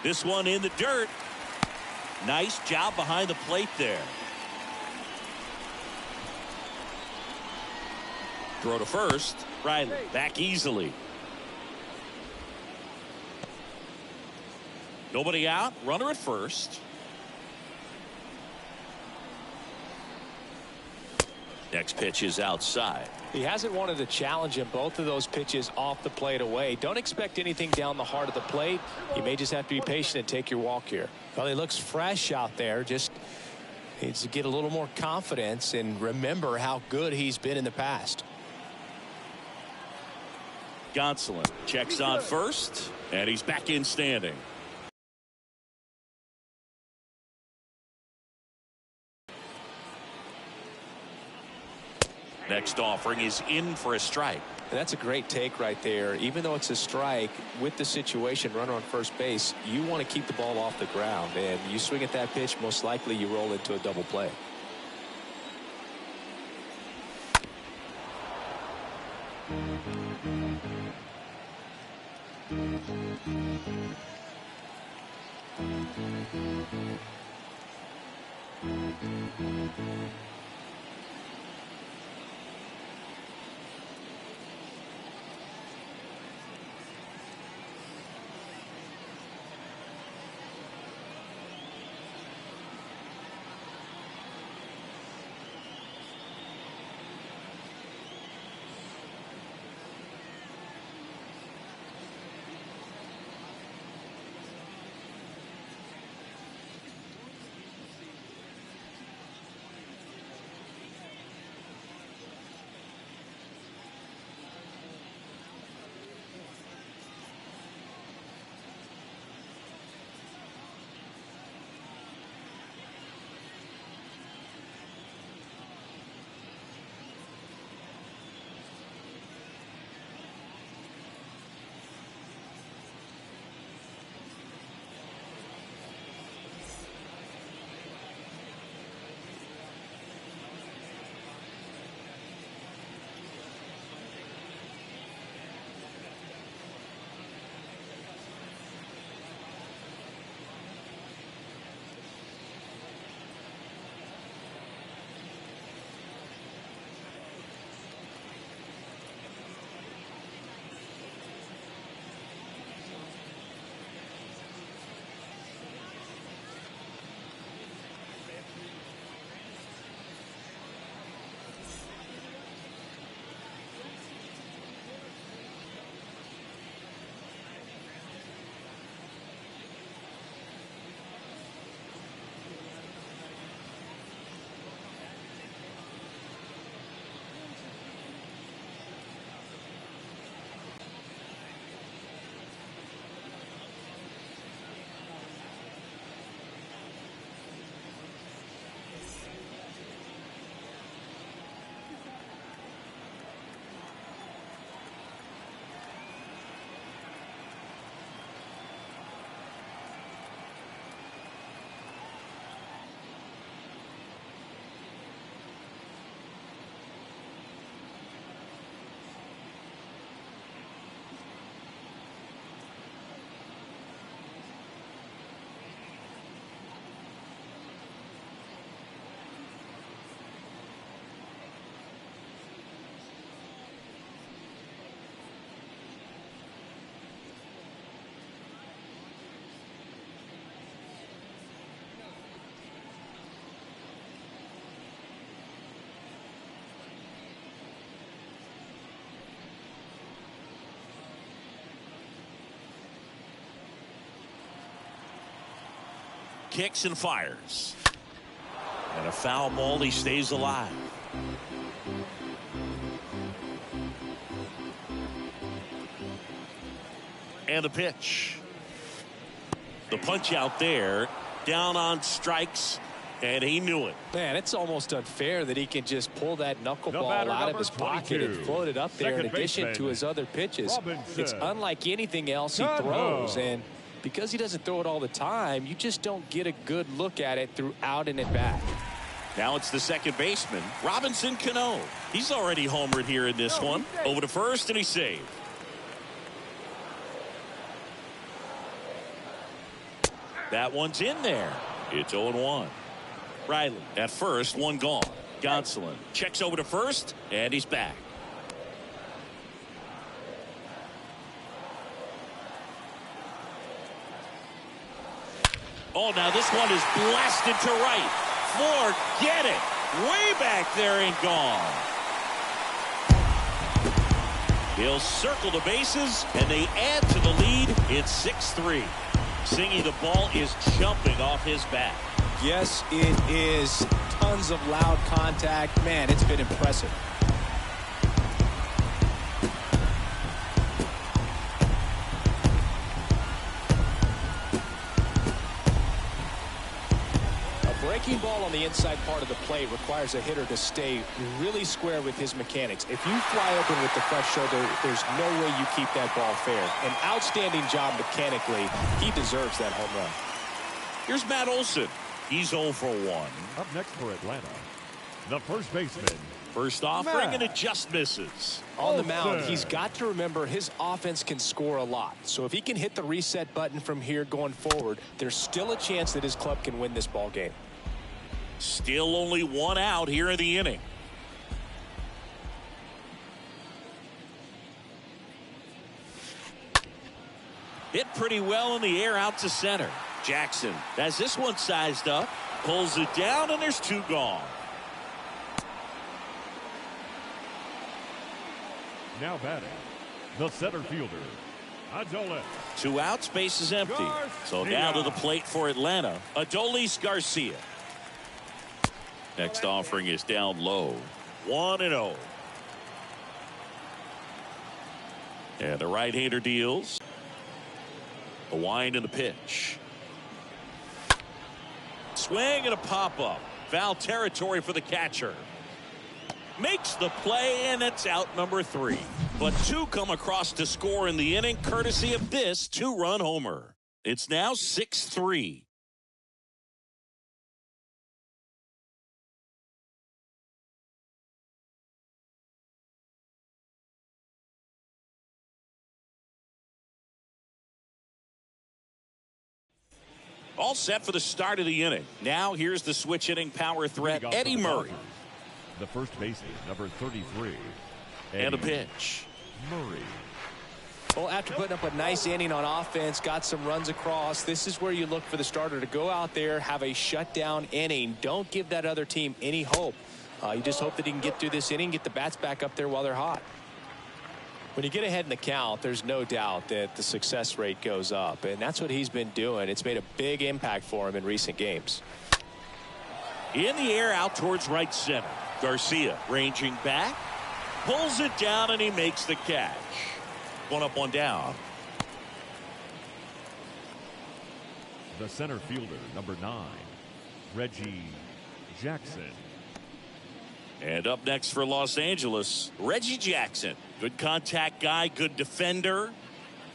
This one in the dirt. Nice job behind the plate there. Throw to first. Riley back easily. Nobody out. Runner at first. Next pitch is outside. He hasn't wanted a challenge in both of those pitches off the plate away. Don't expect anything down the heart of the plate. You may just have to be patient and take your walk here. Well, he looks fresh out there. Just needs to get a little more confidence and remember how good he's been in the past. Gonsolin checks on first, and he's back in standing. Next offering is in for a strike. And that's a great take right there. Even though it's a strike, with the situation, runner on first base, you want to keep the ball off the ground. And you swing at that pitch, most likely you roll into a double play. Kicks and fires. And a foul ball. He stays alive. And a pitch. The punch out there. Down on strikes. And he knew it. Man, it's almost unfair that he can just pull that knuckleball out of his pocket and float it up there in addition to his other pitches. It's unlike anything else he throws. And because he doesn't throw it all the time, you just don't get a good look at it throughout and at bat. Now it's the second baseman, Robinson Cano. He's already homered here in this one. Over to first, and he's saved. That one's in there. It's 0-1. Riley at first, one gone. Gonsolin checks over to first, and he's back. Oh, now this one is blasted to right. Forget it. Way back there and gone. He'll circle the bases, and they add to the lead. It's 6-3. Singy, the ball is jumping off his bat. Yes, it is. Tons of loud contact. Man, it's been impressive. Breaking ball on the inside part of the plate requires a hitter to stay really square with his mechanics. If you fly open with the front shoulder, there's no way you keep that ball fair. An outstanding job mechanically. He deserves that home run. Here's Matt Olson. He's 0 for 1. Up next for Atlanta, the first baseman. First offering, and it just misses. On the mound, he's got to remember his offense can score a lot. So if he can hit the reset button from here going forward, there's still a chance that his club can win this ball game. Still only one out here in the inning. Hit pretty well in the air out to center. Jackson has this one sized up, pulls it down, and there's two gone. Now batting, the center fielder, Adolis. 2 outs, base is empty. So now to the plate for Atlanta, Adolis Garcia. Next offering is down low. 1-0. And the right-hander deals. A wind and a pitch. Swing and a pop-up. Foul territory for the catcher. Makes the play, and it's out number 3. But 2 come across to score in the inning, courtesy of this 2-run homer. It's now 6-3. All set for the start of the inning. Now here's the switch hitting power threat, Eddie Murray. The first baseman, number 33. And a pitch. Murray. Well, after putting up a nice inning on offense, got some runs across, this is where you look for the starter to go out there, have a shutdown inning. Don't give that other team any hope. You just hope that he can get through this inning, get the bats back up there while they're hot. When you get ahead in the count, there's no doubt that the success rate goes up, and that's what he's been doing. It's made a big impact for him in recent games. In the air out towards right center. Garcia ranging back, pulls it down, and he makes the catch. 1 up, 1 down. The center fielder, number 9, Reggie Jackson. And up next for Los Angeles, Reggie Jackson. Good contact guy, good defender.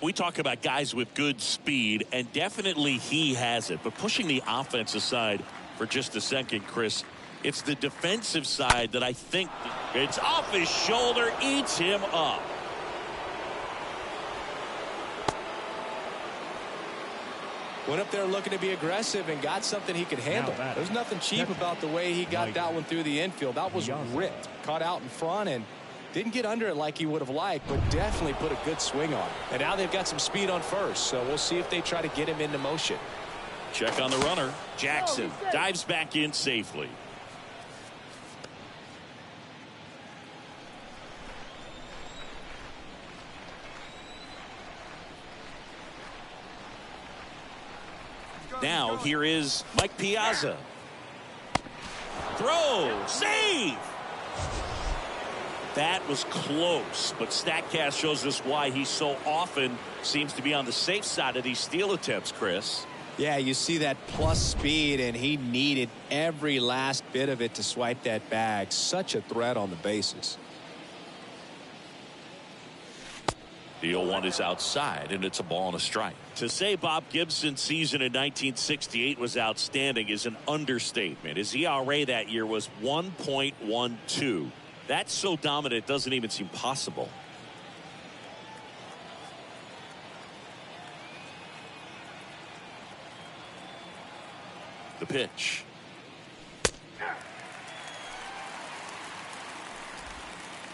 We talk about guys with good speed, and definitely he has it. But pushing the offense aside for just a second, Chris, it's the defensive side that I think it's off his shoulder, eats him up. Went up there looking to be aggressive and got something he could handle. There's nothing cheap about the way he got that one through the infield. That was ripped. Caught out in front and didn't get under it like he would have liked, but definitely put a good swing on it. And now they've got some speed on first, so we'll see if they try to get him into motion. Check on the runner. Jackson dives back in safely. Now here is Mike Piazza. Throw, save. That was close, but StatCast shows us why he so often seems to be on the safe side of these steal attempts, Chris. Yeah, you see that plus speed, and he needed every last bit of it to swipe that bag. Such a threat on the bases. The 0-1 is outside, and it's a ball and a strike. To say Bob Gibson's season in 1968 was outstanding is an understatement. His ERA that year was 1.12. That's so dominant, it doesn't even seem possible. The pitch.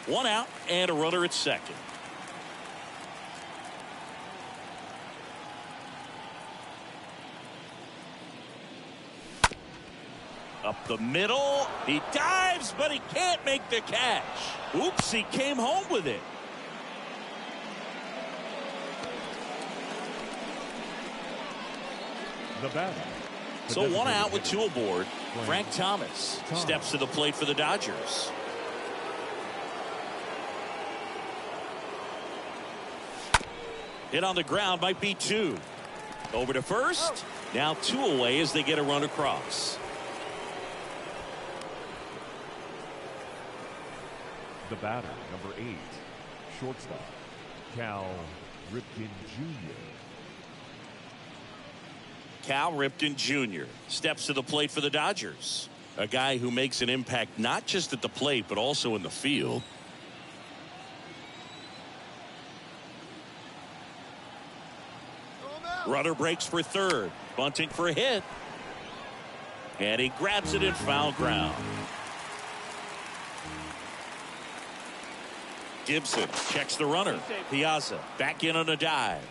One out and a runner at second. Up the middle. He dives, but he can't make the catch. Oops, he came home with it. The batter. So one out with two aboard. Frank Thomas steps to the plate for the Dodgers. Hit on the ground, might be two. Over to first. Now two away as they get a run across. The batter, number 8, shortstop, Cal Ripken Jr. Cal Ripken Jr. steps to the plate for the Dodgers. A guy who makes an impact not just at the plate but also in the field. Runner breaks for third. Bunting for a hit. And he grabs it in foul ground. Gibson checks the runner. Piazza back in on a dive.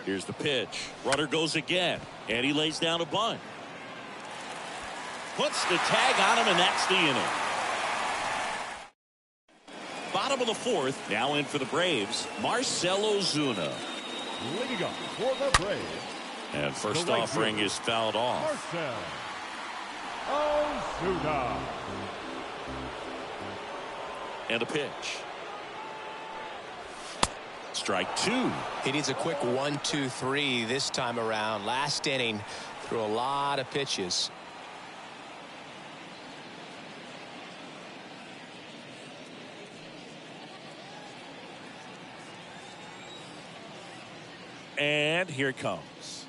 Here's the pitch. Runner goes again. And he lays down a bunt. Puts the tag on him, and that's the inning. Bottom of the fourth. Now in for the Braves, Marcell Ozuna. Leading up for the Braves. And first offering is fouled off. Marcell Ozuna. And a pitch. Strike two. He needs a quick 1-2-3 this time around. Last inning, threw a lot of pitches. And here it comes.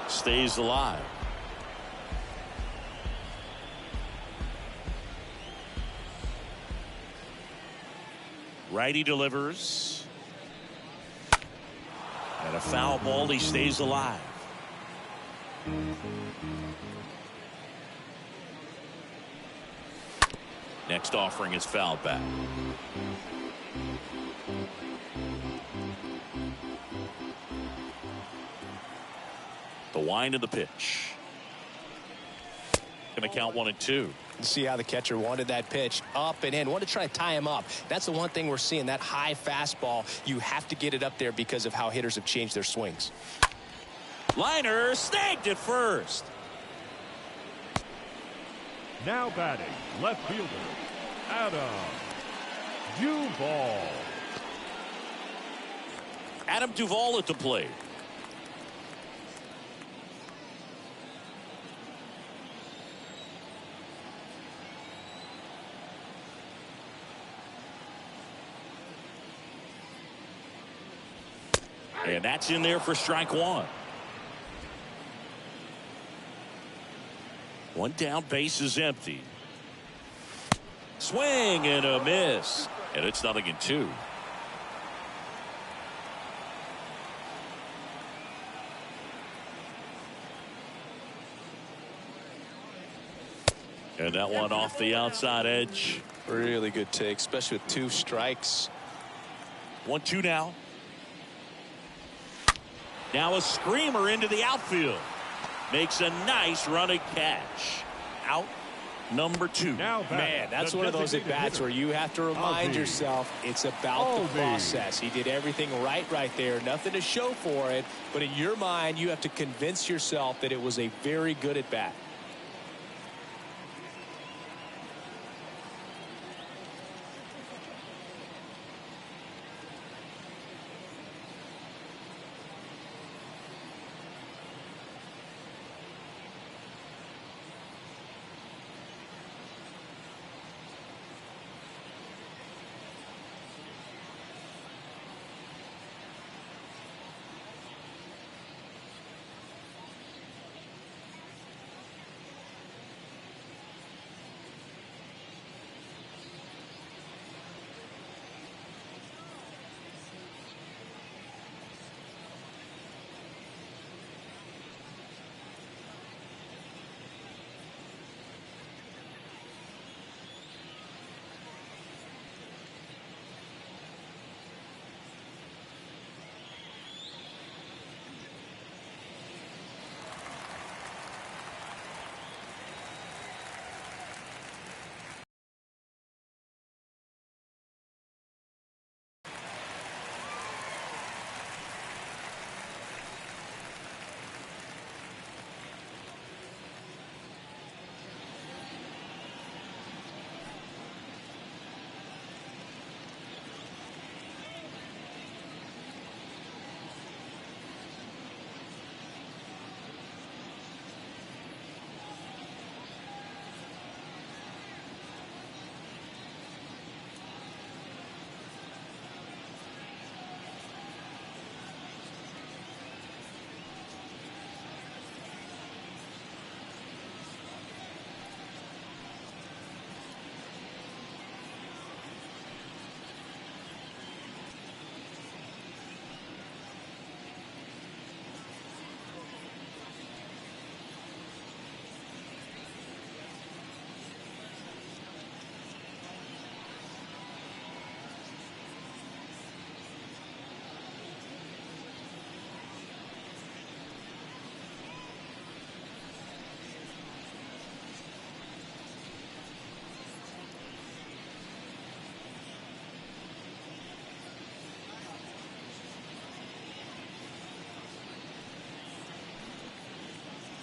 Stays alive. Righty delivers. And a foul ball. He stays alive. Next offering is fouled back. The wind of the pitch. Going to count 1-2. See how the catcher wanted that pitch up and in. Wanted to try to tie him up. That's the one thing we're seeing. That high fastball, you have to get it up there because of how hitters have changed their swings. Liner snagged at first. Now batting, left fielder, Adam Duvall. Adam Duvall at the plate. And that's in there for strike one. One down, base is empty. Swing and a miss. And it's 0-2. And that one off the outside edge. Really good take, especially with 2 strikes. 1-2 now. Now a screamer into the outfield. Makes a nice running catch. Out number 2. Now Man, that's one of those at-bats where you have to remind yourself it's about the process. He did everything right there. Nothing to show for it. But in your mind, you have to convince yourself that it was a very good at-bat.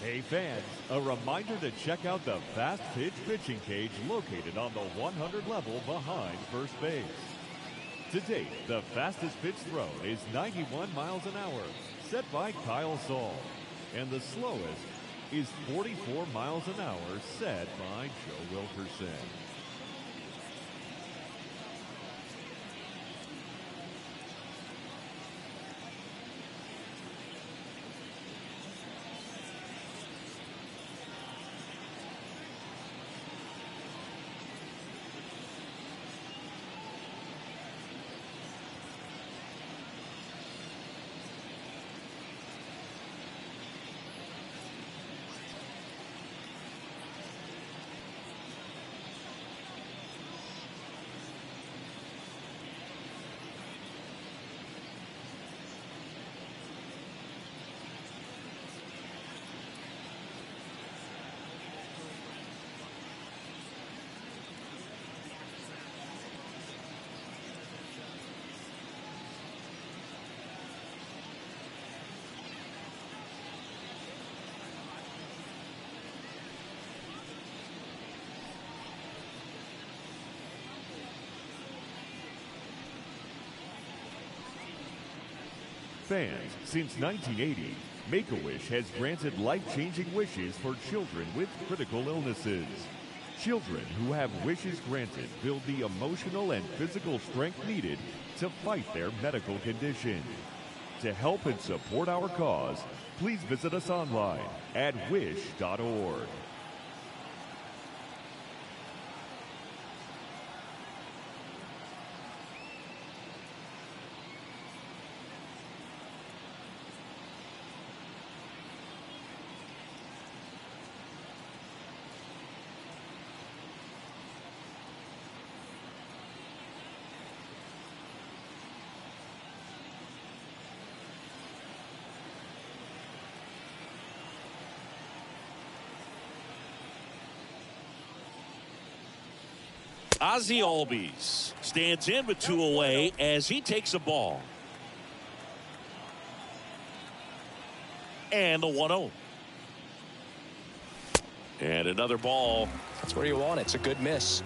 Hey fans, a reminder to check out the Fast Pitch pitching cage located on the 100 level behind first base. To date, the fastest pitch thrown is 91 miles an hour, set by Kyle Saul. And the slowest is 44 miles an hour, set by Joe Wilkerson. Fans, since 1980, Make-A-Wish has granted life-changing wishes for children with critical illnesses. Children who have wishes granted build the emotional and physical strength needed to fight their medical condition. To help and support our cause, please visit us online at wish.org. Ozzie Albies stands in with 2 away as he takes a ball. And the 1-0. And another ball. That's where you want it. It's a good miss.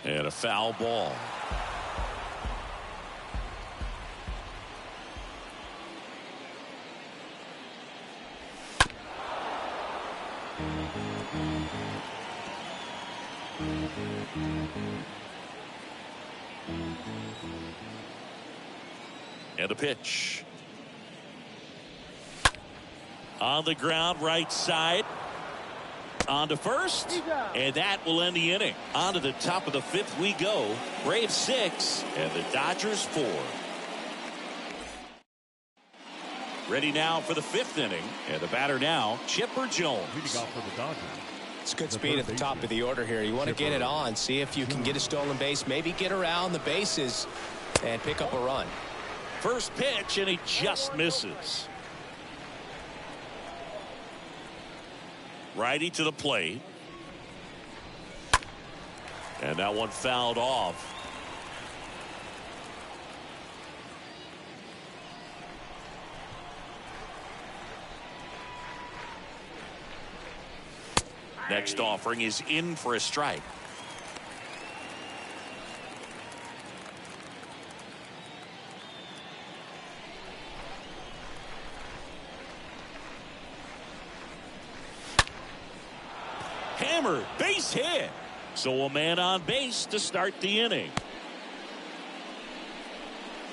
And a foul ball. And a pitch. On the ground, right side. On to first. And that will end the inning. On to the top of the 5th we go. Braves 6 and the Dodgers 4. Ready now for the 5th inning. And the batter now, Chipper Jones. Leading off for the Dodgers. It's good speed at the top of the order here. You want to get it on, see if you can get a stolen base, maybe get around the bases and pick up a run. First pitch, and he just misses. Righty to the plate. And that one fouled off. Next offering is in for a strike. Hammered, base hit. So a man on base to start the inning.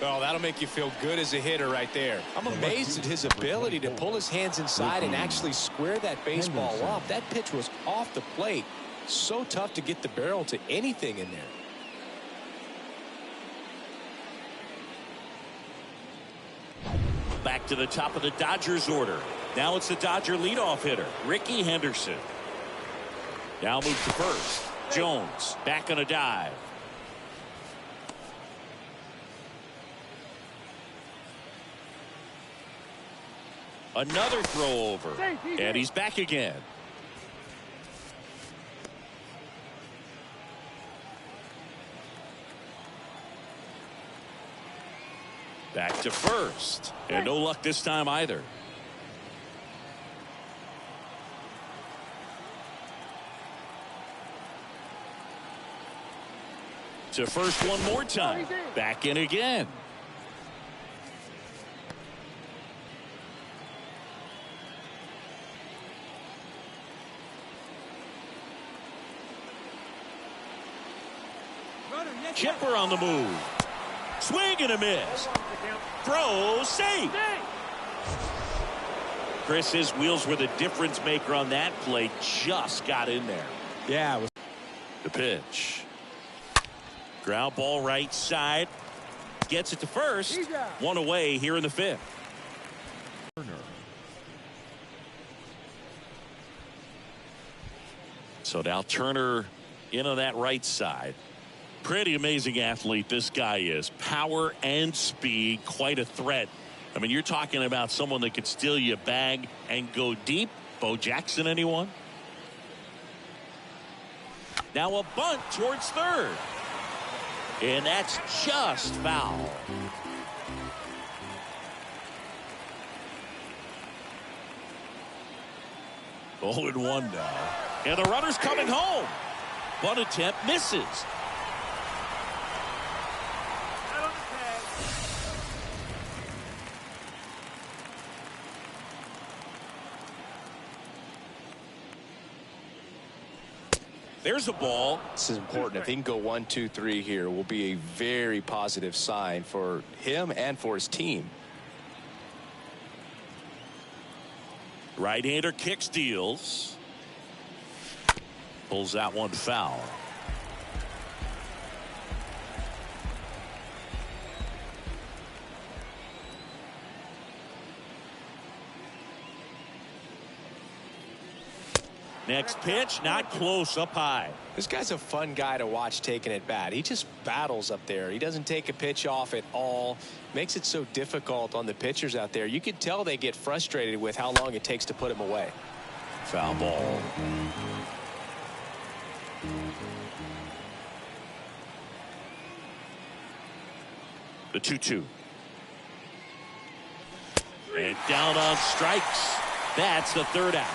Oh, that'll make you feel good as a hitter right there. I'm amazed at his ability to pull his hands inside and actually square that baseball up. That pitch was off the plate. So tough to get the barrel to anything in there. Back to the top of the Dodgers order. Now it's the Dodger leadoff hitter, Ricky Henderson. Now moves to first. Jones back on a dive. Another throw over. And he's back again. Back to first. And no luck this time either. To first one more time. Back in again. Chipper on the move. Swing and a miss. Throw, save. Chris, his wheels were the difference maker on that play. Just got in there. Yeah. The pitch. Ground ball right side. Gets it to first. One away here in the fifth. So now Turner in on that right side. Pretty amazing athlete this guy is. Power and speed, quite a threat. I mean, you're talking about someone that could steal you a bag and go deep. Bo Jackson, anyone? Now a bunt towards third. And that's just foul. Oh, and 1 now. And the runner's coming home. Bunt attempt misses. There's a ball. This is important. If he can go 1, 2, 3 here, will be a very positive sign for him and for his team. Right-hander kicks, deals. Pulls that one foul. Next pitch, not close, up high. This guy's a fun guy to watch taking at bat. He just battles up there. He doesn't take a pitch off at all. Makes it so difficult on the pitchers out there. You can tell they get frustrated with how long it takes to put him away. Foul ball. The 2-2. And down on strikes. That's the third out.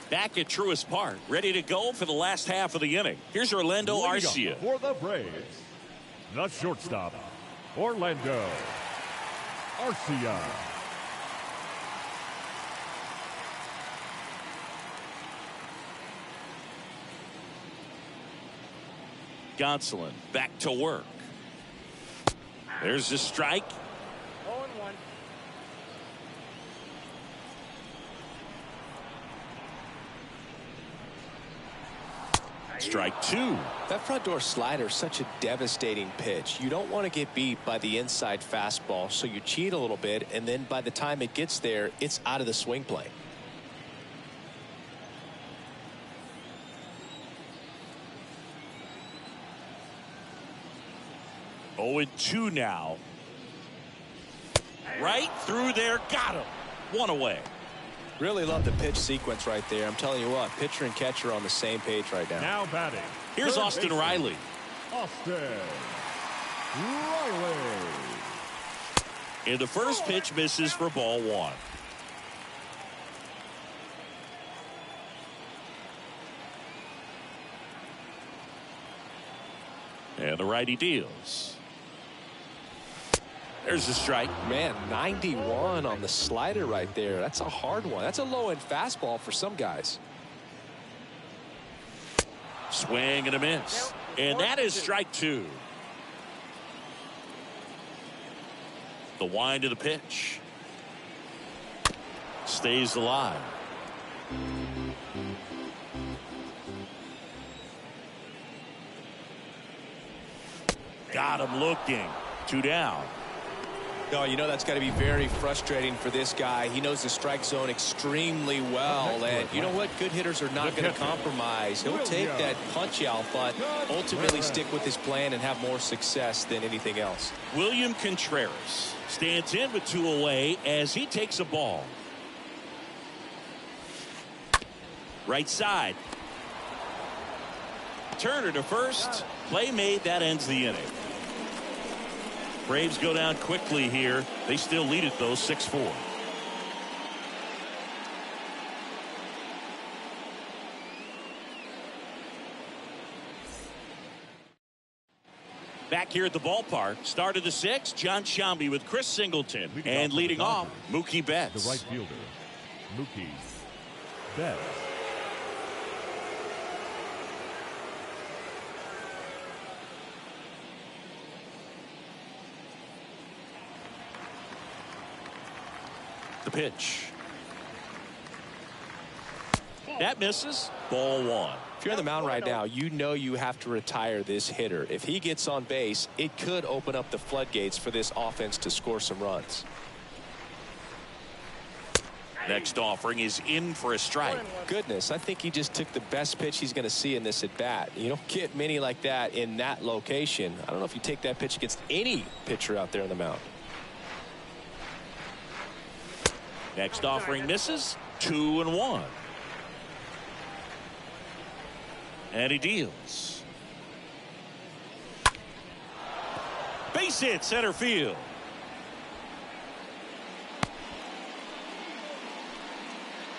Back at Truist Park, ready to go for the last half of the inning. Here's Orlando Arcia. For the Braves, the shortstop, Orlando Arcia. Gonsolin back to work. There's the strike. 0-1. Strike 2. That front door slider is such a devastating pitch. You don't want to get beat by the inside fastball, so you cheat a little bit, and then by the time it gets there, it's out of the swing plane. Oh, and 2 now. Right through there, got him. One away. Really love the pitch sequence right there. I'm telling you what, pitcher and catcher are on the same page right now. Now batting. Here's Austin Riley. Austin Riley. And the first pitch misses for ball 1. And the righty deals. There's the strike. Man, 91 on the slider right there. That's a hard one. That's a low-end fastball for some guys. Swing and a miss. And that is strike 2. The wind of the pitch. Stays alive. Got him looking. 2 down. No, you know that's got to be very frustrating for this guy. He knows the strike zone extremely well, and you know what? Good hitters are not going to compromise. He'll take that punch out, but ultimately stick with his plan and have more success than anything else. William Contreras stands in with 2 away as he takes a ball. Right side. Turner to first. Play made. That ends the inning. Braves go down quickly here. They still lead it, though, 6-4. Back here at the ballpark, start of the 6th, John Sciambi with Chris Singleton. And leading off, Mookie Betts. The right fielder, Mookie Betts. The pitch. That misses. Ball 1. If you're on the mound right now, you know you have to retire this hitter. If he gets on base, it could open up the floodgates for this offense to score some runs. Next offering is in for a strike. Goodness, I think he just took the best pitch he's going to see in this at bat. You don't get many like that in that location. I don't know if you take that pitch against any pitcher out there on the mound. Next offering misses. 2-1. And he deals. Base hit center field.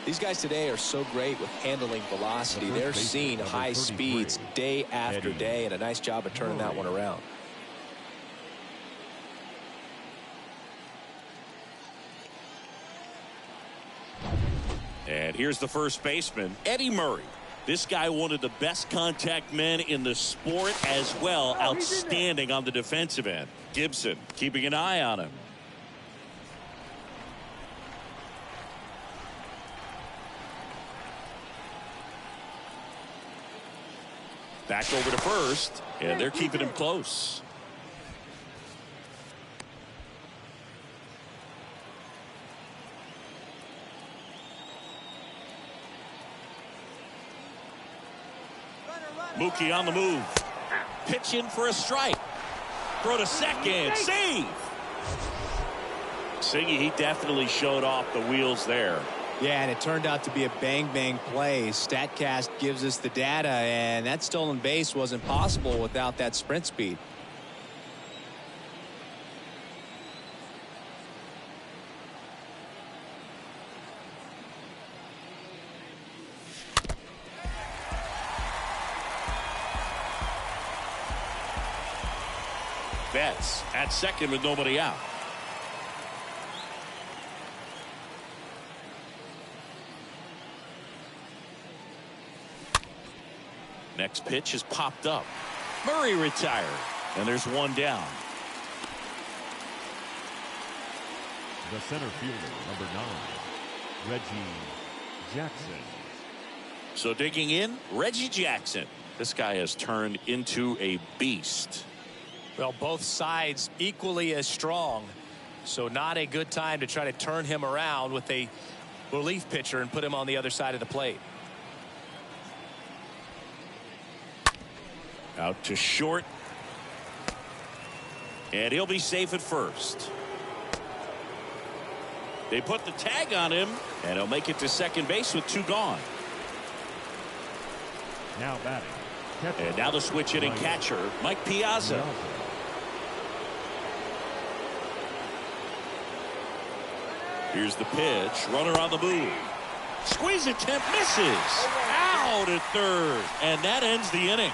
These guys today are so great with handling velocity. They're seeing high speeds day after day, and a nice job of turning that one around. And here's the first baseman, Eddie Murray. This guy, one of the best contact men in the sport as well. Outstanding on the defensive end. Gibson keeping an eye on him. Back over to first, and they're keeping him close. Mookie on the move. Pitching for a strike. Throw to second. Save. Siggy, he definitely showed off the wheels there. Yeah, and it turned out to be a bang-bang play. StatCast gives us the data, and that stolen base wasn't possible without that sprint speed. Betts at second with nobody out. Next pitch is popped up. Murray retired, and there's one down. The center fielder, number 9, Reggie Jackson. So digging in, Reggie Jackson. This guy has turned into a beast. Well, both sides equally as strong. So not a good time to try to turn him around with a relief pitcher and put him on the other side of the plate. Out to short. And he'll be safe at first. They put the tag on him, and he'll make it to second base with 2 gone. Now batting. Catcher. And now the switch hitting catcher, Mike Piazza. Here's the pitch. Runner on the move. Squeeze attempt misses. Out at third. And that ends the inning.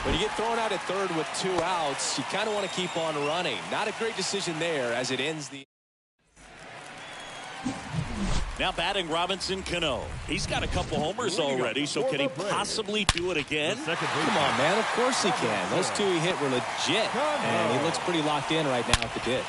When you get thrown out at third with 2 outs, you kind of want to keep on running. Not a great decision there as it ends the. Now batting Robinson Cano. He's got a couple homers already, so can he possibly do it again? Come on, man. Of course he can. Those 2 he hit were legit, and he looks pretty locked in right now at the dish.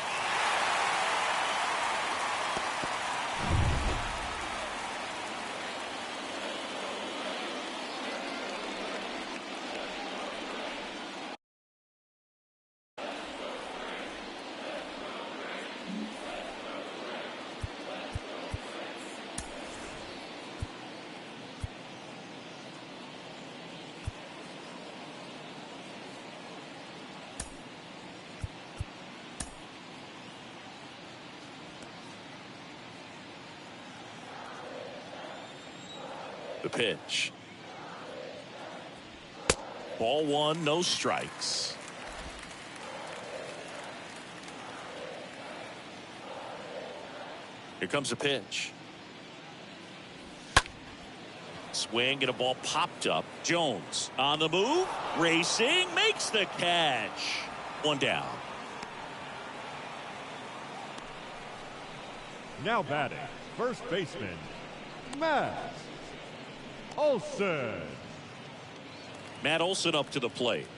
The pitch. Ball one, no strikes. Here comes a pitch. Swing and a ball popped up. Jones on the move, racing, makes the catch. One down. Now batting, first baseman, Matt Olson. Matt Olson up to the plate.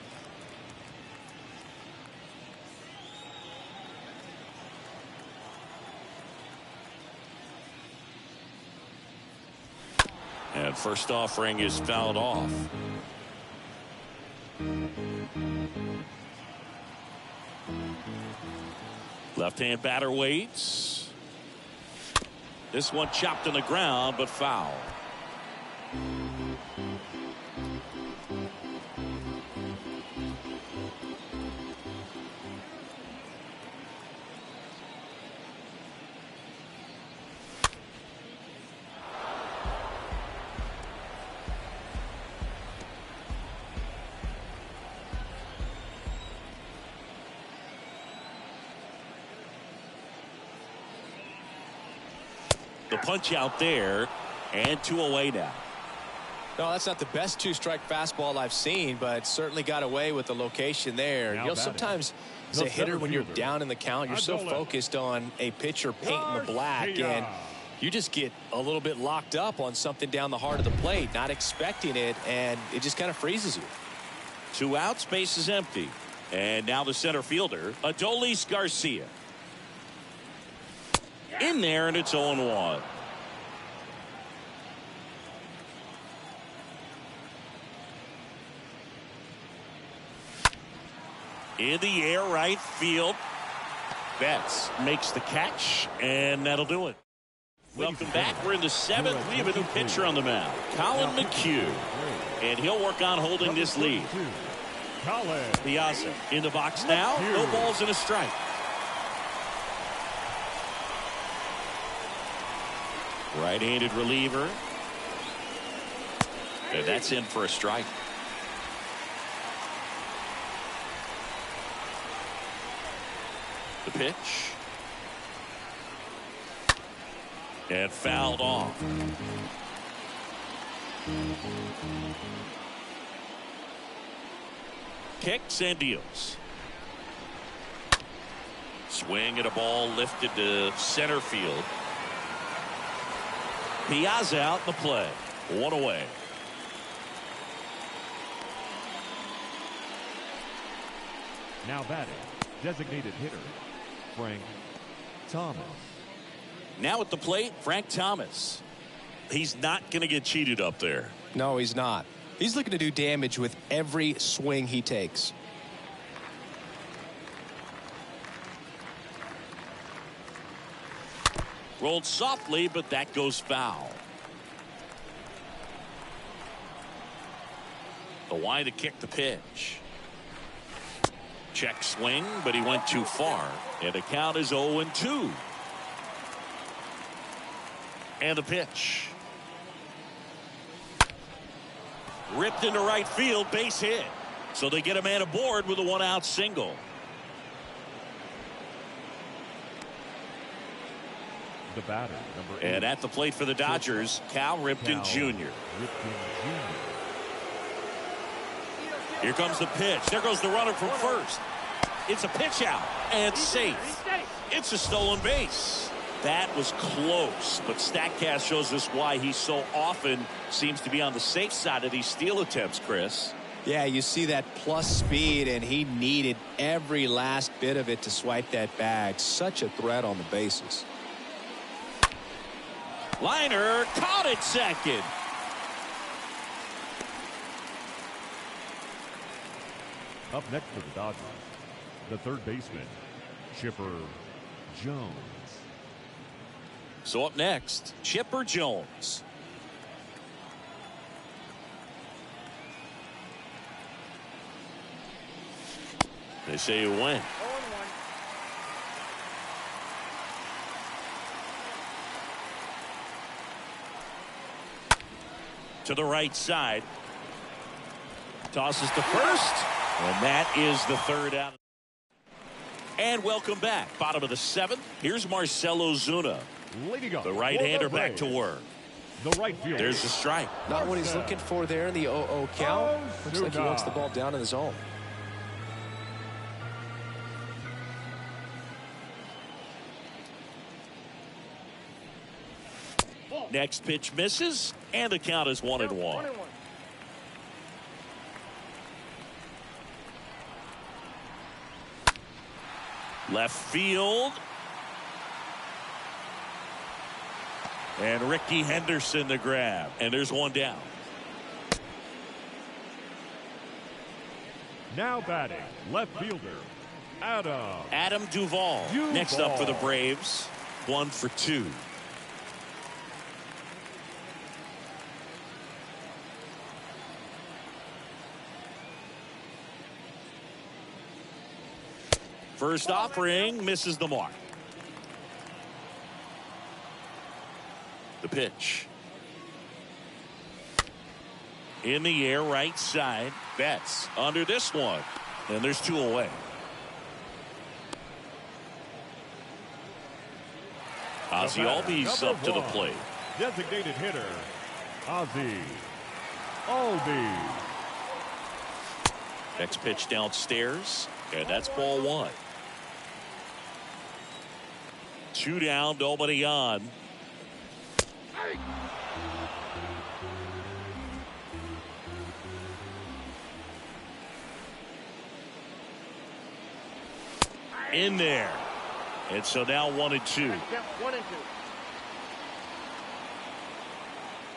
And first offering is fouled off. Left-hand batter waits. This one chopped on the ground, but foul. The punch out there, and 2 away now. No, that's not the best two-strike fastball I've seen, but certainly got away with the location there. Now You know, sometimes as a hitter, when you're down in the count, you're so focused on a pitcher painting the black, and you just get a little bit locked up on something down the heart of the plate, not expecting it, and it just kind of freezes you. 2 outs, base is empty. And now the center fielder, Adolis Garcia. In there, and it's 0-1. In the air, right field. Betts makes the catch, and that'll do it. Welcome back. We're in the 7th. We have a new pitcher on the mound, Colin McHugh. And he'll work on holding this lead. Piazza in the box now. No balls and a strike. Right-handed reliever. And that's in for a strike. The pitch. And fouled off. Kicks and deals. Swing and a ball lifted to center field. Piazza out in the play. 1 away. Now batting, designated hitter, Frank Thomas. Now at the plate, Frank Thomas. He's not going to get cheated up there. No, he's not. He's looking to do damage with every swing he takes. Rolled softly, but that goes foul. The wide to kick the pitch. Check swing, but he went too far. And the count is 0-2. And the pitch. Ripped into right field, base hit. So they get a man aboard with a 1-out single. The batter, number 8. And at the plate for the Dodgers, Cal Ripken Jr. Here comes the pitch. There goes the runner from first. It's a pitch out and safe. It's a stolen base. That was close, but StatCast shows us why he so often seems to be on the safe side of these steal attempts, Chris. Yeah, you see that plus speed, and he needed every last bit of it to swipe that bag. Such a threat on the bases. Liner caught it second. Up next for the Dodgers, the third baseman, Chipper Jones. So up next, Chipper Jones. They say you win. to the right side. Tosses to first, and that is the third out. And welcome back. Bottom of the seventh. Here's Marcell Ozuna. The right-hander back to work. The right fielder. There's the strike. Not what he's looking for there in the 0-0 count. Looks like he wants the ball down in the zone. Next pitch misses, and the count is 1-1. Left field. And Ricky Henderson the grab. And there's one down. Now batting, left fielder, Adam Duvall. Next up for the Braves. 1 for 2. First offering misses the mark. The pitch. In the air, right side. Betts under this one. And there's 2 away. Ozzie Albies up to the plate. Designated hitter, Ozzie Albies. Next pitch downstairs. And that's ball 1. 2 down, nobody on. In there. And so now 1-2.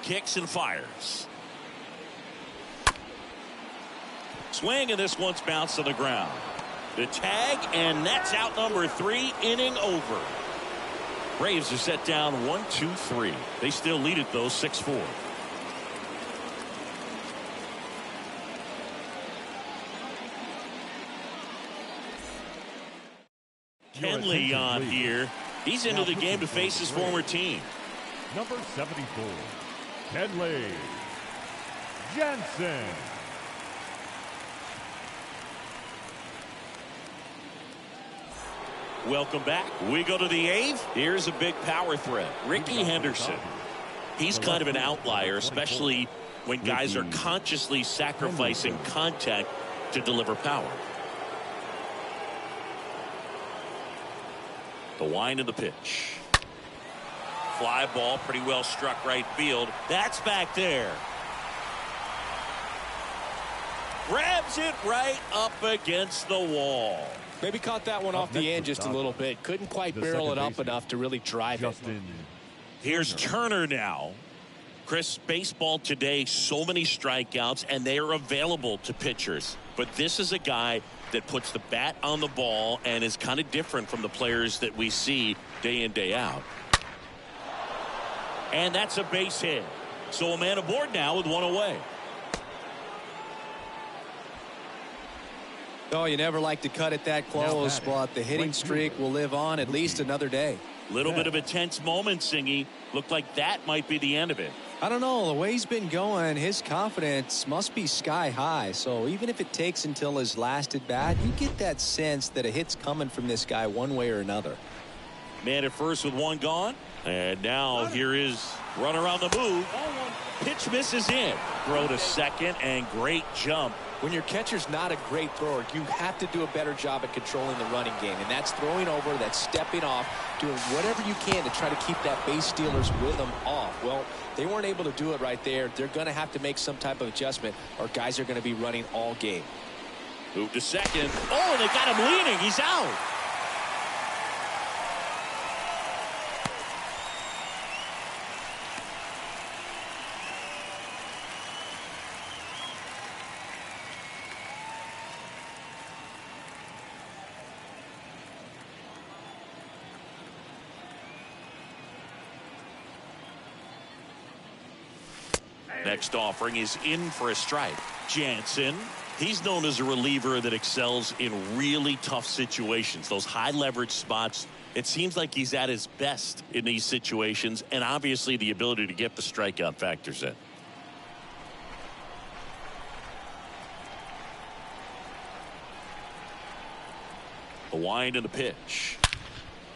Kicks and fires. Swing, and this one's bounced to the ground. The tag, and that's out number 3, inning over. Braves are set down 1-2-3. They still lead it, though, 6-4. Kenley on here. He's into the game to face his former team. Number 74, Kenley Jansen. Welcome back. We go to the 8th. Here's a big power threat. Ricky Henderson. He's kind of an outlier, especially when guys are consciously sacrificing contact to deliver power. The wind of the pitch. Fly ball, pretty well struck right field. That's back there. Grabs it right up against the wall. Maybe caught that one off the end just a little bit. Couldn't quite barrel it up enough to really drive it. Here's Turner now. Chris, baseball today, so many strikeouts, and they are available to pitchers. But this is a guy that puts the bat on the ball and is kind of different from the players that we see day in, day out. And that's a base hit. So a man aboard now with 1 away. Oh, you never like to cut it that close, but the hitting streak will live on at least another day. Little bit of a tense moment, Singy. Looked like that might be the end of it. I don't know. The way he's been going, his confidence must be sky high. So even if it takes until his last at bat, you get that sense that a hit's coming from this guy one way or another. Man at first with 1 gone. And now here is runner on the move. Pitch misses in. Throw to second, and great jump. When your catcher's not a great thrower, you have to do a better job at controlling the running game. And that's throwing over, that's stepping off, doing whatever you can to try to keep that base stealer's rhythm off. Well, they weren't able to do it right there. They're going to have to make some type of adjustment, or guys are going to be running all game. Move to second. Oh, they got him leaning. He's out. Next offering is in for a strike. Jansen, he's known as a reliever that excels in really tough situations. Those high leverage spots, it seems like he's at his best in these situations, and obviously the ability to get the strikeout factors in. wind in the pitch.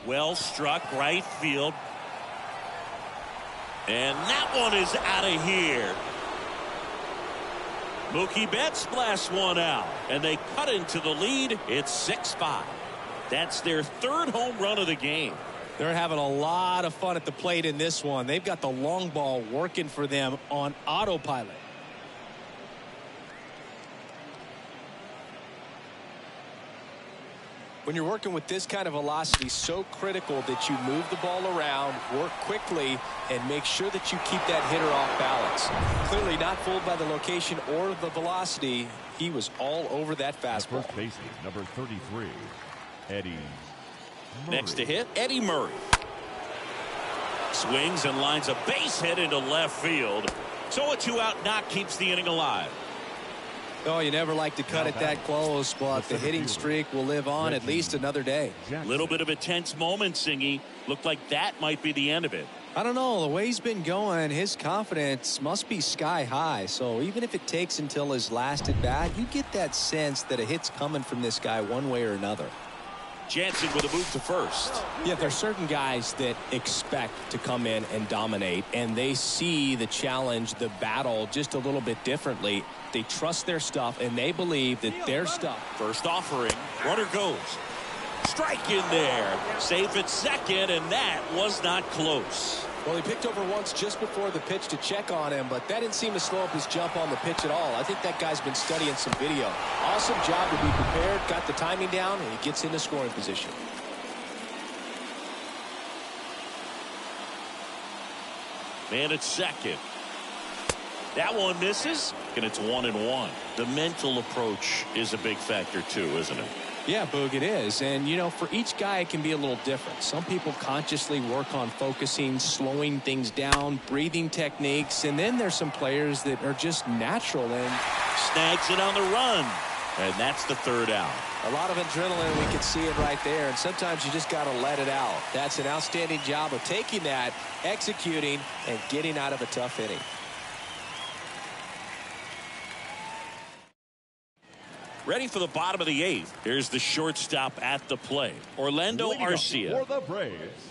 Well struck right field. And that one is out of here. Mookie Betts blasts one out, and they cut into the lead. It's 6-5. That's their third home run of the game. They're having a lot of fun at the plate in this one. They've got the long ball working for them on autopilot. When you're working with this kind of velocity, so critical that you move the ball around, work quickly, and make sure that you keep that hitter off balance. Clearly not fooled by the location or the velocity. He was all over that fastball. First baseman, number 33, Eddie Murray. Next to hit, Eddie Murray. Swings and lines a base hit into left field. So a 2-out knock keeps the inning alive. Oh, you never like to cut it that close, but the hitting streak will live on at least another day. Little bit of a tense moment, Singy. Looked like that might be the end of it. I don't know. The way he's been going, his confidence must be sky high. So even if it takes until his last at bat, you get that sense that a hit's coming from this guy one way or another. Jansen with a move to first. Yeah, there's certain guys that expect to come in and dominate, and they see the challenge, the battle just a little bit differently. They trust their stuff, and they believe that their stuff. First offering. Runner goes. Strike in there. Safe at second, and that was not close. Well, he picked over once just before the pitch to check on him, but that didn't seem to slow up his jump on the pitch at all. I think that guy's been studying some video. Awesome job to be prepared, got the timing down, and he gets into scoring position. Man at second. That one misses, and it's 1-1. The mental approach is a big factor too, isn't it? Yeah, Boog, it is. And, you know, for each guy, it can be a little different. Some people consciously work on focusing, slowing things down, breathing techniques. And then there's some players that are just natural and snags it on the run. And that's the third out. A lot of adrenaline. We can see it right there. And sometimes you just got to let it out. That's an outstanding job of taking that, executing, and getting out of a tough inning. Ready for the bottom of the eighth. Here's the shortstop at the plate, Orlando Arcia. For the Braves,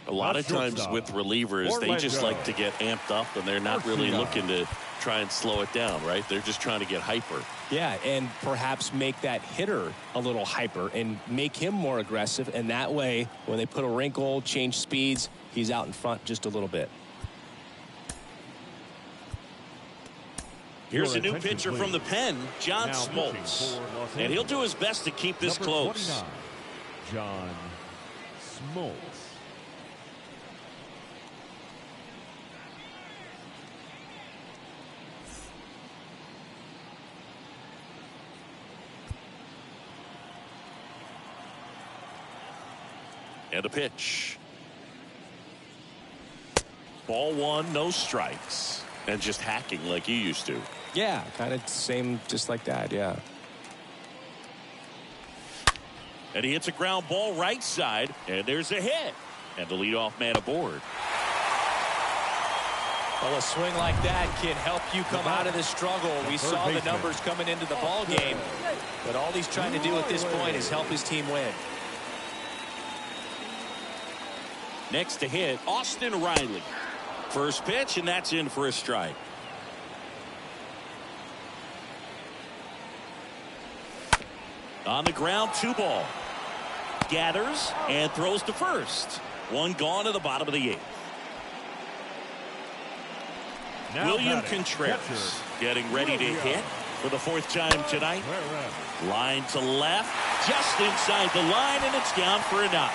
a lot of times with relievers, they just like to get amped up, and they're not really looking to try and slow it down, right? They're just trying to get hyper. Yeah, and perhaps make that hitter a little hyper and make him more aggressive. And that way, when they put a wrinkle, change speeds, he's out in front just a little bit. Here's a new pitcher from the pen, John Smoltz. And he'll do his best to keep this close. 29, John Smoltz. And a pitch. Ball one, no strikes. And just hacking like you used to. Yeah, kind of same, just like that, yeah. And he hits a ground ball right side, and there's a hit. And the leadoff man aboard. Well, a swing like that can help you come out of this struggle. We saw the numbers coming into the ball game, but all he's trying to do at this point is help his team win. Next to hit, Austin Riley. First pitch, and that's in for a strike. On the ground, 2-ball. Gathers and throws to first. One gone to the bottom of the eighth. William Contreras getting ready to hit for the fourth time tonight. Line to left, just inside the line, and it's down for a knock.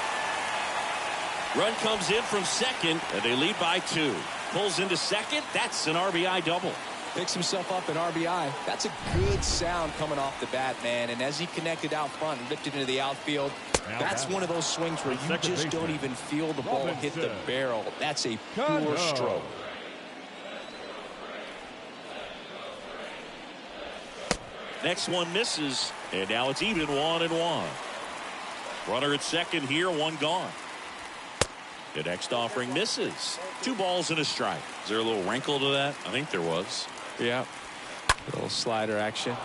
Run comes in from second, and they lead by 2. Pulls into second. That's an RBI double. Picks himself up an RBI. That's a good sound coming off the bat, man. And as he connected out front and ripped it into the outfield, that's one of those swings where you just don't even feel the ball hit the barrel. That's a pure stroke. Next one misses, and now it's even 1-1. Runner at second here, one gone. The next offering misses. 2 balls and a strike. Is there a little wrinkle to that? I think there was. Yeah. A little slider action.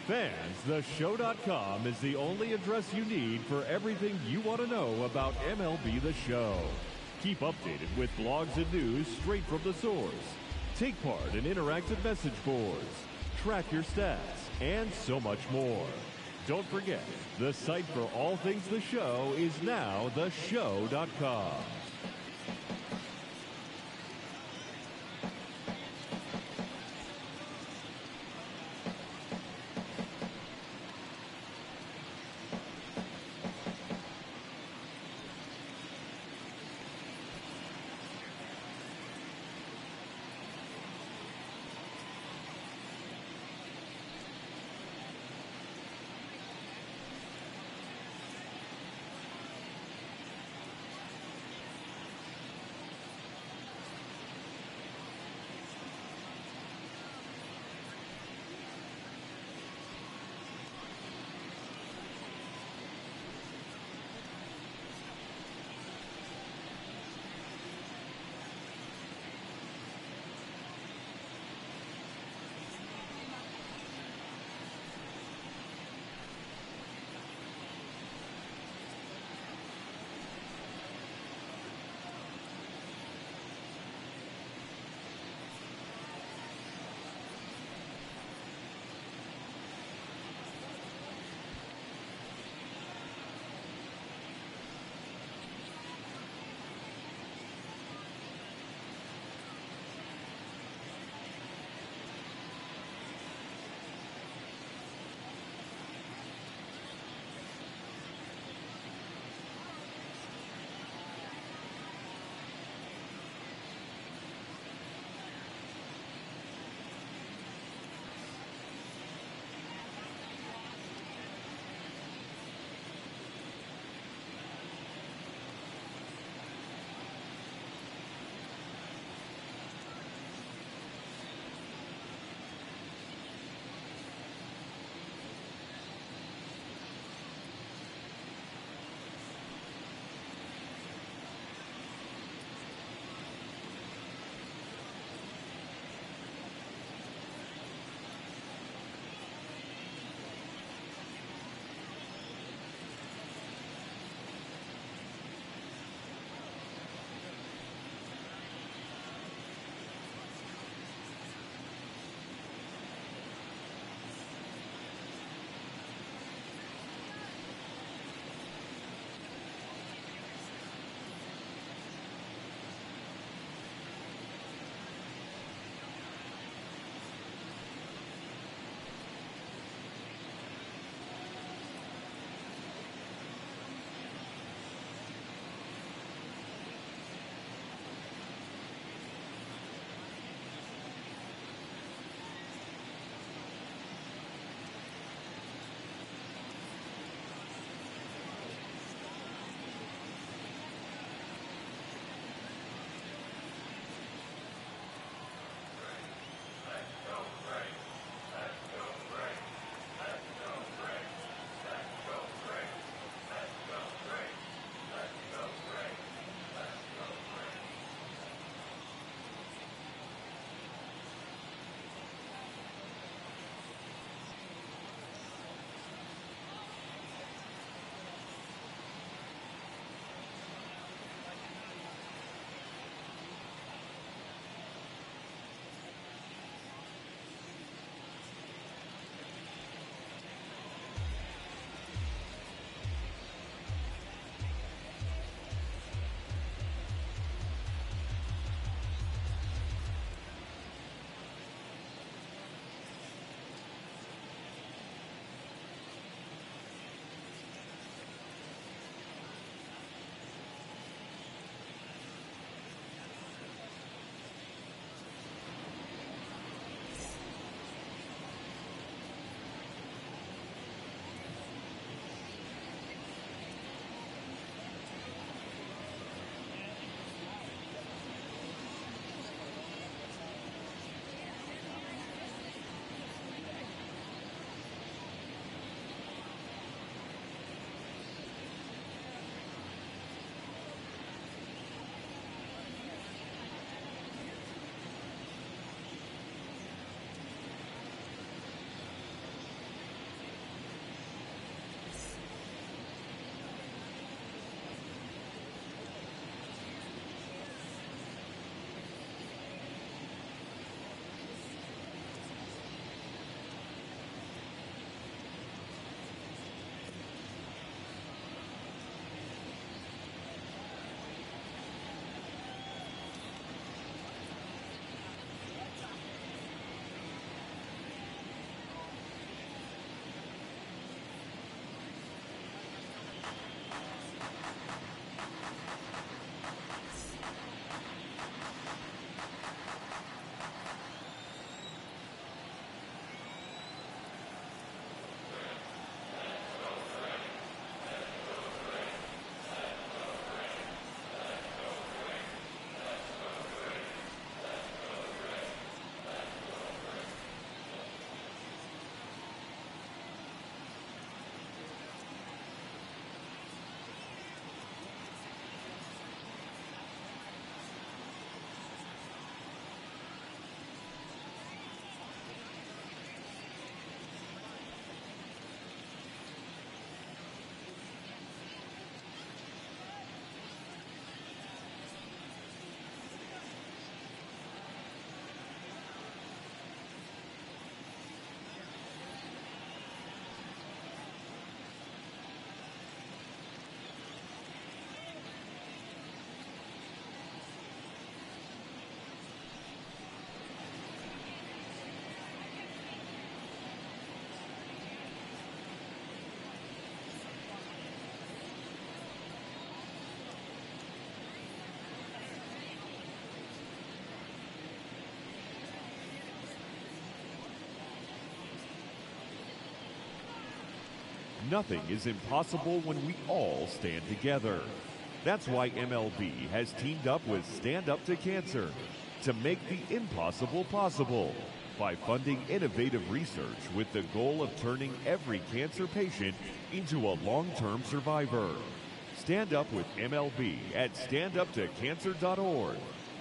Fans, theshow.com is the only address you need for everything you want to know about MLB The Show. Keep updated with blogs and news straight from the source. Take part in interactive message boards. Track your stats, and so much more. Don't forget, the site for all things The Show is now theshow.com. Nothing is impossible when we all stand together. That's why MLB has teamed up with Stand Up to Cancer to make the impossible possible by funding innovative research with the goal of turning every cancer patient into a long-term survivor. Stand up with MLB at standuptocancer.org,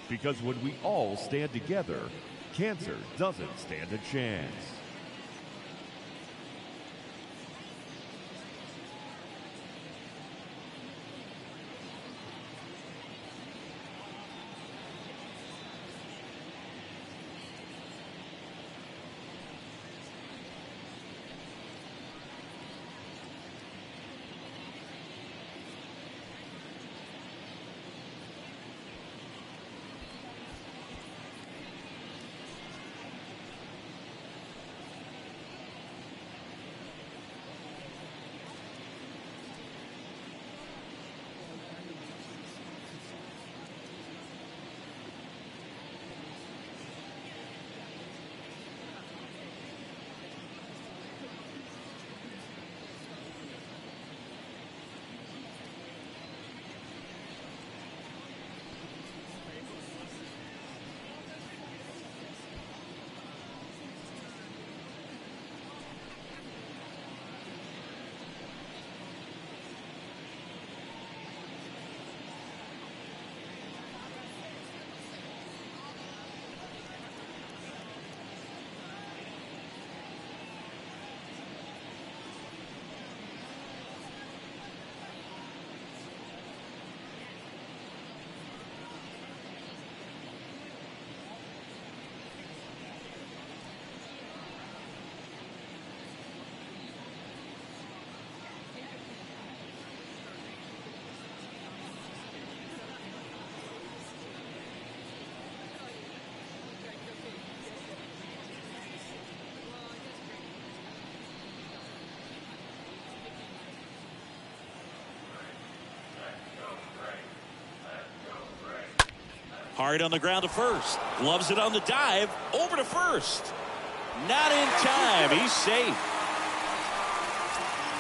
because when we all stand together, cancer doesn't stand a chance. Hard on the ground to first. Loves it on the dive. Over to first. Not in time. He's safe.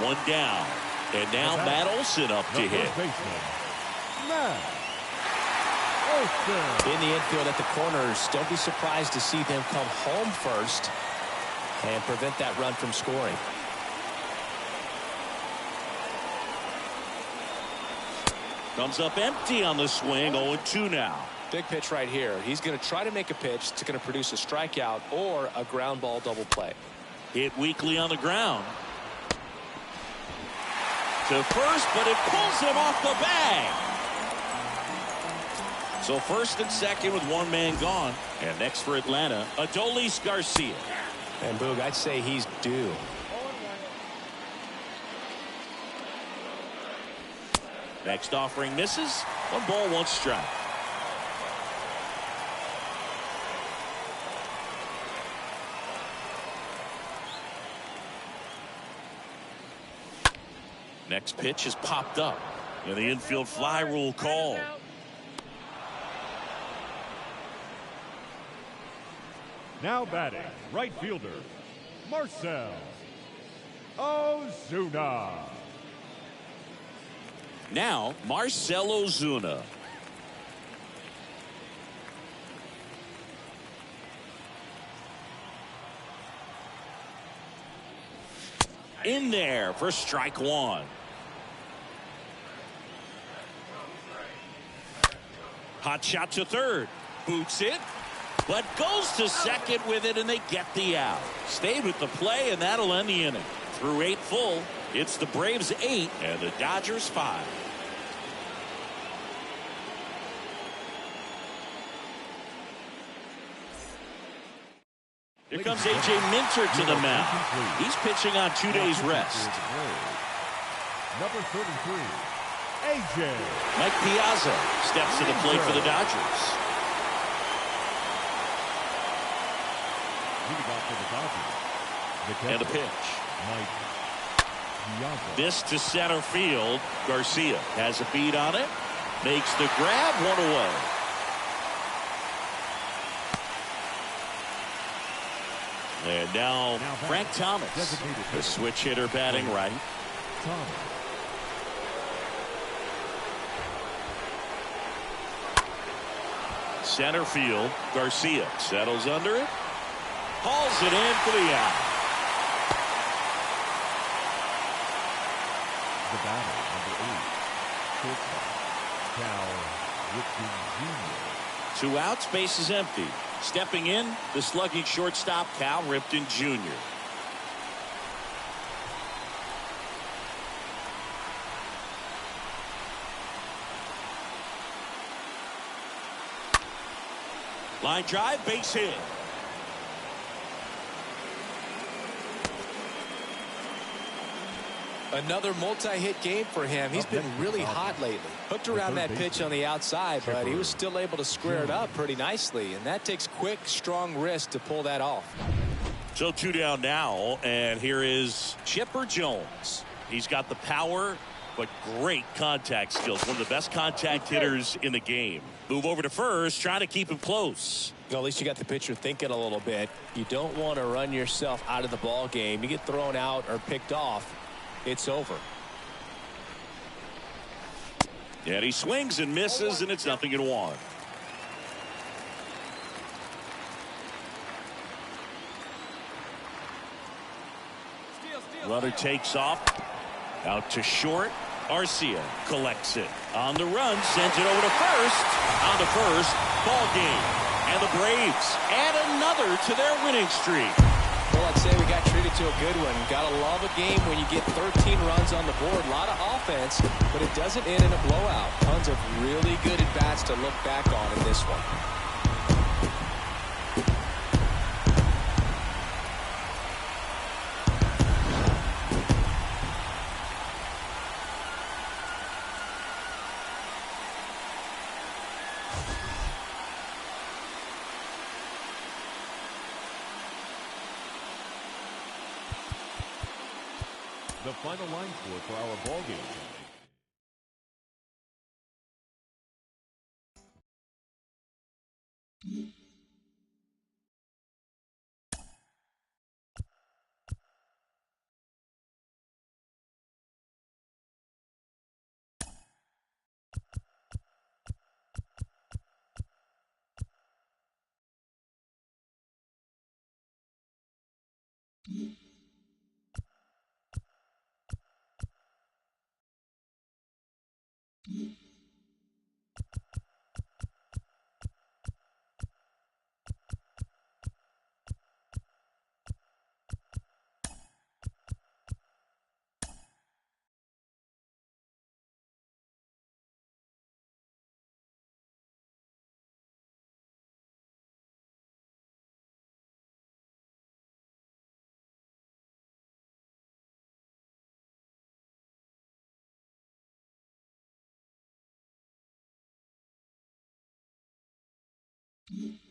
One down. And now Matt Olson up to hit. In the infield at the corners, don't be surprised to see them come home first and prevent that run from scoring. Comes up empty on the swing. 0-2 now. Big pitch right here. He's going to try to make a pitch that's going to produce a strikeout or a ground ball double play. Hit weakly on the ground. To first, but it pulls him off the bag. So first and second with one man gone. And next for Atlanta, Adolis Garcia. And Boog, I'd say he's due. Next offering misses. 1 ball, 1 strike. Next pitch is popped up. And the infield fly rule call. Now batting, right fielder, Marcell Ozuna. Now, Marcell Ozuna. In there for strike one. Hot shot to third. Boots it, but goes to second with it, and they get the out. Stayed with the play, and that'll end the inning. Through 8 full, it's the Braves 8 and the Dodgers 5. Here comes A.J. Minter to the mound. He's pitching on 2 days rest. Number 33, A.J. Mike Piazza steps to the plate for the Dodgers. And a pitch. Mike Piazza. This to center field. Garcia has a beat on it. Makes the grab, 1 away. And now Frank Thomas, the switch hitter batting right. Center field, Garcia settles under it. Hauls it in for the out. The batter, number 8, shortstop, Cal Ripken Jr. 2 outs, base is empty. Stepping in, the slugging shortstop, Cal Ripken Jr. Line drive, base hit. Another multi-hit game for him. He's been really hot lately. Hooked around that pitch on the outside, but he was still able to square it up pretty nicely, and that takes quick, strong wrist to pull that off. So 2 down now, and here is Chipper Jones. He's got the power, but great contact skills. One of the best contact hitters in the game. Move over to first, trying to keep him close. Well, at least you got the pitcher thinking a little bit. You don't want to run yourself out of the ball game. You get thrown out or picked off, it's over. And he swings and misses, and it's 0-1. Runner takes off. Out to short. Arcia collects it. On the run, sends it over to first. On to first. Ball game. And the Braves add another to their winning streak. Well, I'd say we got treated to a good one. Gotta love a game when you get 13 runs on the board. A lot of offense, but it doesn't end in a blowout. Tons of really good at-bats to look back on in this one. The final line score for our ball game tonight. Mm-hmm.